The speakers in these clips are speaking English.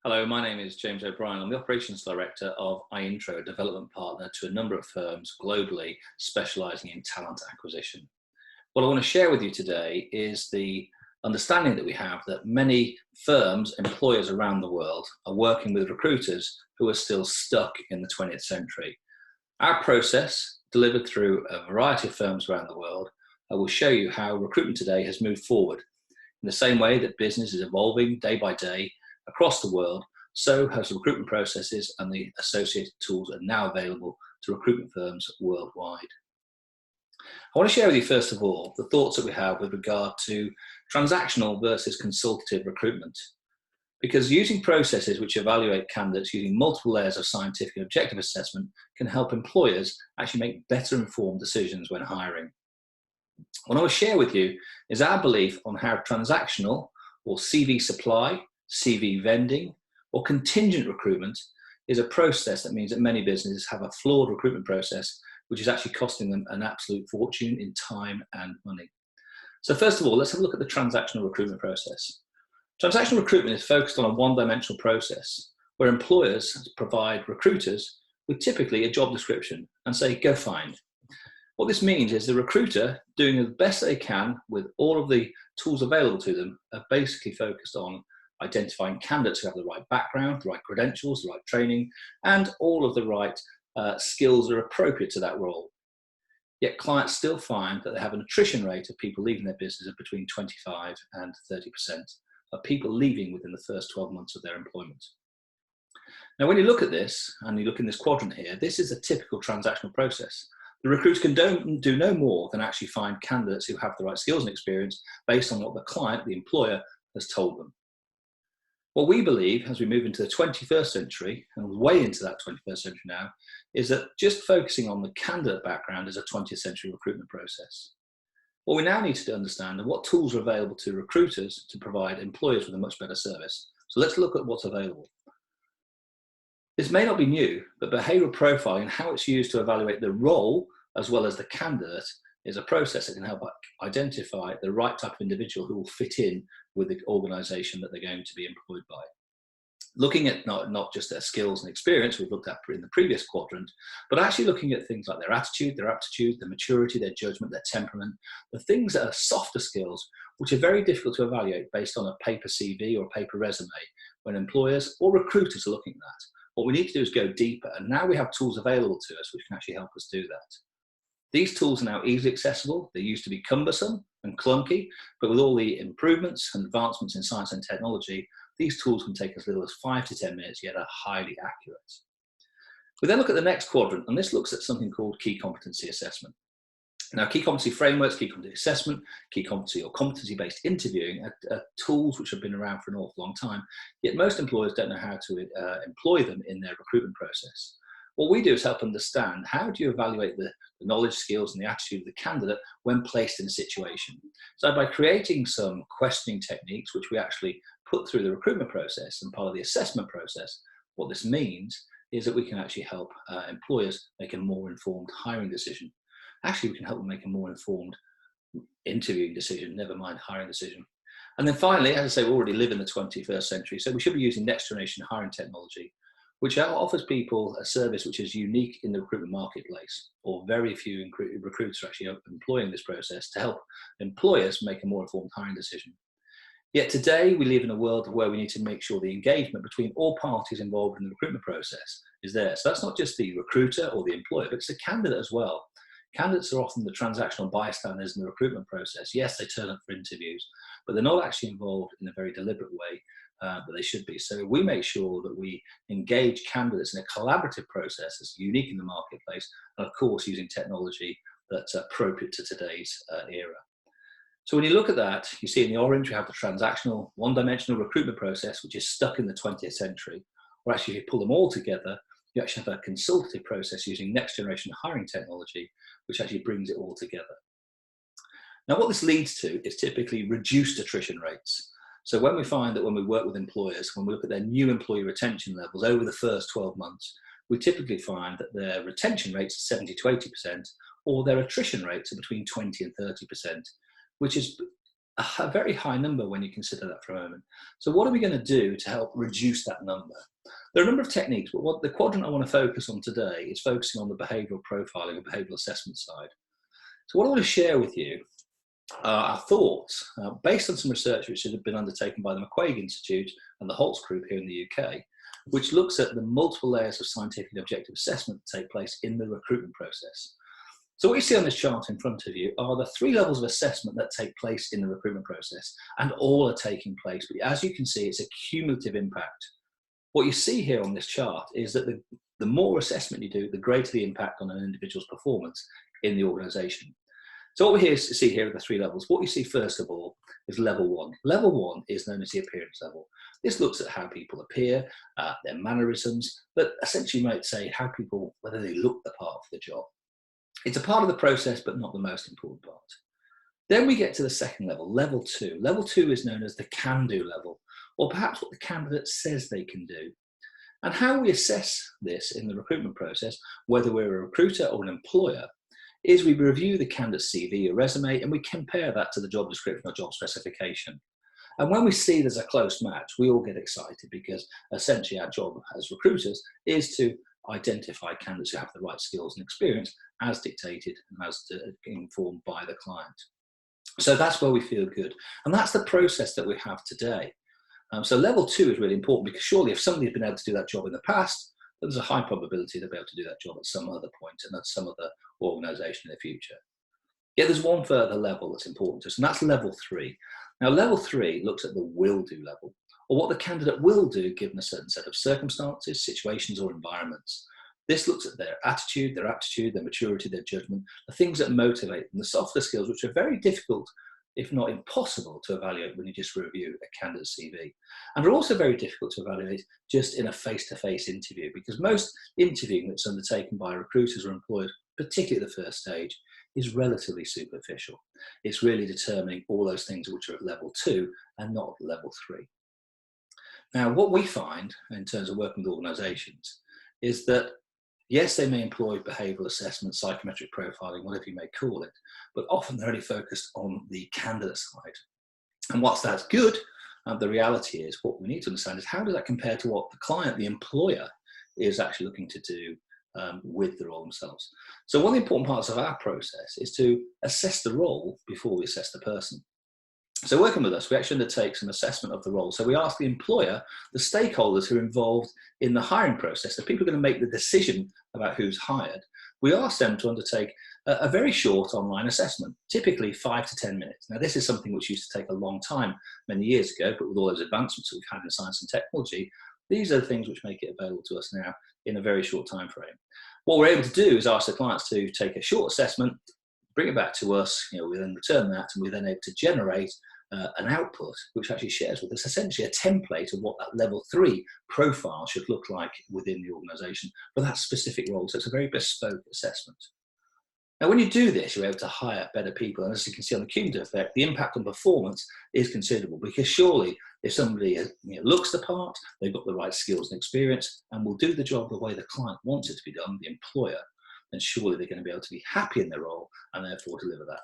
Hello, my name is James O'Brien. I'm the Operations Director of iIntro, a development partner to a number of firms globally specialising in talent acquisition. What I want to share with you today is the understanding that we have that many firms, employers around the world are working with recruiters who are still stuck in the 20th century. Our process, delivered through a variety of firms around the world, will show you how recruitment today has moved forward. In the same way that business is evolving day by day across the world, so has recruitment processes, and the associated tools are now available to recruitment firms worldwide. I want to share with you, first of all, the thoughts that we have with regard to transactional versus consultative recruitment. Because using processes which evaluate candidates using multiple layers of scientific and objective assessment can help employers actually make better informed decisions when hiring. What I will share with you is our belief on how transactional or CV supply, CV vending, or contingent recruitment is a process that means that many businesses have a flawed recruitment process, which is actually costing them an absolute fortune in time and money. So first of all, let's have a look at the transactional recruitment process. Transactional recruitment is focused on a one-dimensional process where employers provide recruiters with typically a job description and say, go find. What this means is the recruiter, doing the best they can with all of the tools available to them, are basically focused on identifying candidates who have the right background, the right credentials, the right training, and all of the right skills that are appropriate to that role. Yet clients still find that they have an attrition rate of people leaving their business of between 25 and 30% of people leaving within the first 12 months of their employment. Now, when you look at this, and you look in this quadrant here, this is a typical transactional process. The recruiter can do no more than actually find candidates who have the right skills and experience based on what the client, the employer, has told them. What we believe as we move into the 21st century, and way into that 21st century now, is that just focusing on the candidate background is a 20th century recruitment process. What we now need to understand are what tools are available to recruiters to provide employers with a much better service. So let's look at what's available. This may not be new, but behavioural profiling and how it's used to evaluate the role as well as the candidate is a process that can help identify the right type of individual who will fit in with the organisation that they're going to be employed by. Looking at not just their skills and experience we've looked at in the previous quadrant, but actually looking at things like their attitude, their aptitude, their maturity, their judgment, their temperament, the things that are softer skills, which are very difficult to evaluate based on a paper CV or a paper resume when employers or recruiters are looking at that. What we need to do is go deeper, and now we have tools available to us which can actually help us do that. These tools are now easily accessible. They used to be cumbersome and clunky, but with all the improvements and advancements in science and technology, these tools can take as little as 5 to 10 minutes, yet are highly accurate. We then look at the next quadrant, and this looks at something called key competency assessment. Now, key competency frameworks, key competency assessment, key competency or competency-based interviewing are tools which have been around for an awful long time, yet most employers don't know how to employ them in their recruitment process. What we do is help understand how do you evaluate the knowledge, skills, and the attitude of the candidate when placed in a situation. So by creating some questioning techniques, which we actually put through the recruitment process and part of the assessment process, what this means is that we can actually help employers make a more informed hiring decision. Actually, we can help them make a more informed interviewing decision, never mind hiring decision. And then finally, as I say, we already live in the 21st century, so we should be using next generation hiring technology, which offers people a service which is unique in the recruitment marketplace, or very few recruiters are actually employing this process to help employers make a more informed hiring decision. Yet today we live in a world where we need to make sure the engagement between all parties involved in the recruitment process is there. So that's not just the recruiter or the employer, but it's the candidate as well. Candidates are often the transactional bystanders in the recruitment process. Yes, they turn up for interviews, but they're not actually involved in a very deliberate way, but they should be. So we make sure that we engage candidates in a collaborative process that's unique in the marketplace, and of course using technology that's appropriate to today's era. So when you look at that, you see in the orange we have the transactional, one-dimensional recruitment process, which is stuck in the 20th century, or actually if you pull them all together, you actually have a consultative process using next generation hiring technology, which actually brings it all together. Now, what this leads to is typically reduced attrition rates. So when we find that when we work with employers, when we look at their new employee retention levels over the first 12 months, we typically find that their retention rates are 70 to 80%, or their attrition rates are between 20 and 30%, which is a very high number when you consider that for a moment. So what are we going to do to help reduce that number? There are a number of techniques, but what the quadrant I want to focus on today is focusing on the behavioural profiling or behavioural assessment side. So what I want to share with you are our thoughts based on some research which has been undertaken by the McQuaig Institute and the Holtz Group here in the UK, which looks at the multiple layers of scientific and objective assessment that take place in the recruitment process. So what you see on this chart in front of you are the 3 levels of assessment that take place in the recruitment process, and all are taking place. But as you can see, it's a cumulative impact. What you see here on this chart is that the more assessment you do, the greater the impact on an individual's performance in the organisation. So what we see here are the 3 levels. What you see first of all is level 1. Level 1 is known as the appearance level. This looks at how people appear, their mannerisms, but essentially you might say how people, whether they look the part for the job. It's a part of the process, but not the most important part. Then we get to the second level, level 2. Level 2 is known as the can-do level, or perhaps what the candidate says they can do. And how we assess this in the recruitment process, whether we're a recruiter or an employer, is we review the candidate's CV or resume and we compare that to the job description or job specification. And when we see there's a close match, we all get excited because essentially our job as recruiters is to identify candidates who have the right skills and experience as dictated and as informed by the client. So that's where we feel good. And that's the process that we have today. So level 2 is really important because surely if somebody has been able to do that job in the past, there's a high probability they'll be able to do that job at some other point and at some other organisation in the future. Yet there's one further level that's important to us, and that's level 3. Now level 3 looks at the will do level, or what the candidate will do given a certain set of circumstances, situations or environments. This looks at their attitude, their aptitude, their maturity, their judgment, the things that motivate them, the softer skills which are very difficult, if not impossible, to evaluate when you just review a candidate's CV. And are also very difficult to evaluate just in a face-to-face interview, because most interviewing that's undertaken by recruiters or employers, particularly at the first stage, is relatively superficial. It's really determining all those things which are at level 2 and not at level 3. Now, what we find in terms of working with organisations is that yes, they may employ behavioural assessment, psychometric profiling, whatever you may call it, but often they're only focused on the candidate side. And whilst that's good, the reality is what we need to understand is how does that compare to what the client, the employer, is actually looking to do with the role themselves. So one of the important parts of our process is to assess the role before we assess the person. So working with us, we actually undertake some assessment of the role. So we ask the employer, the stakeholders who are involved in the hiring process, the people who are going to make the decision about who's hired, we ask them to undertake a very short online assessment, typically 5 to 10 minutes. Now this is something which used to take a long time many years ago, but with all those advancements that we've had in science and technology, these are the things which make it available to us now in a very short time frame. What we're able to do is ask the clients to take a short assessment, bring it back to us, we then return that, and we're then able to generate an output which actually shares with us essentially a template of what that level 3 profile should look like within the organisation for that specific role. So it's a very bespoke assessment. Now, when you do this, you're able to hire better people, and as you can see on the cumulative effect, the impact on performance is considerable, because surely if somebody looks the part, they've got the right skills and experience, and will do the job the way the client wants it to be done, the employer, then surely they're going to be able to be happy in their role and therefore deliver that.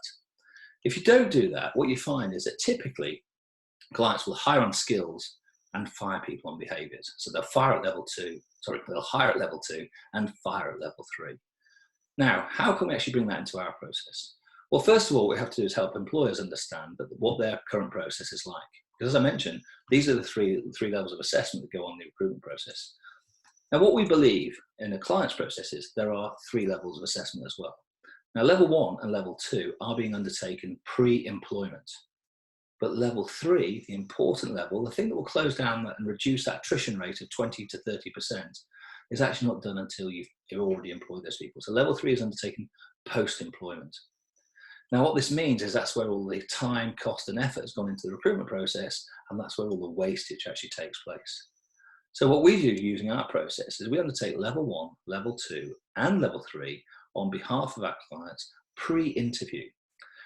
If you don't do that, what you find is that typically clients will hire on skills and fire people on behaviours. So they'll hire at level 2 and fire at level 3. Now, how can we actually bring that into our process? Well, first of all, what we have to do is help employers understand what their current process is like. Because as I mentioned, these are the three levels of assessment that go on the recruitment process. Now, what we believe in a client's process is there are 3 levels of assessment as well. Now, level 1 and level 2 are being undertaken pre-employment. But level 3, the important level, the thing that will close down and reduce that attrition rate of 20 to 30%, is actually not done until you've already employed those people. So level 3 is undertaken post-employment. Now, what this means is that's where all the time, cost and effort has gone into the recruitment process, and that's where all the wastage actually takes place. So what we do using our process is we undertake level 1, level 2 and level 3 on behalf of our clients pre-interview.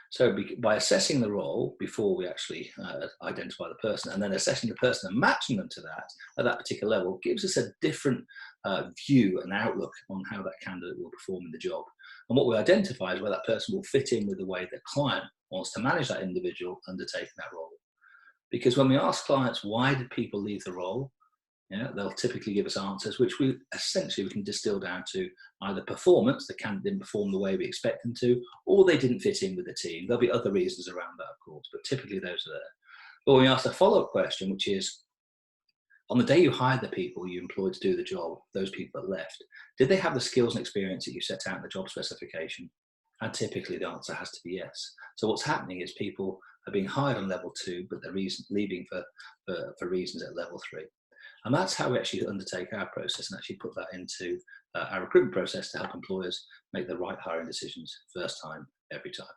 So by assessing the role before we actually identify the person, and then assessing the person and matching them to that at that particular level, gives us a different view and outlook on how that candidate will perform in the job. And what we identify is where that person will fit in with the way the client wants to manage that individual undertaking that role. Because when we ask clients, why did people leave the role? They'll typically give us answers, which we can distill down to either performance, the candidate didn't perform the way we expect them to, or they didn't fit in with the team. There'll be other reasons around that, of course, but typically those are there. But when we ask a follow-up question, which is, on the day you hired the people you employed to do the job, those people that left, did they have the skills and experience that you set out in the job specification? And typically the answer has to be yes. So what's happening is people are being hired on level 2, but they're leaving for reasons at level 3. And that's how we actually undertake our process and actually put that into our recruitment process to help employers make the right hiring decisions first time, every time.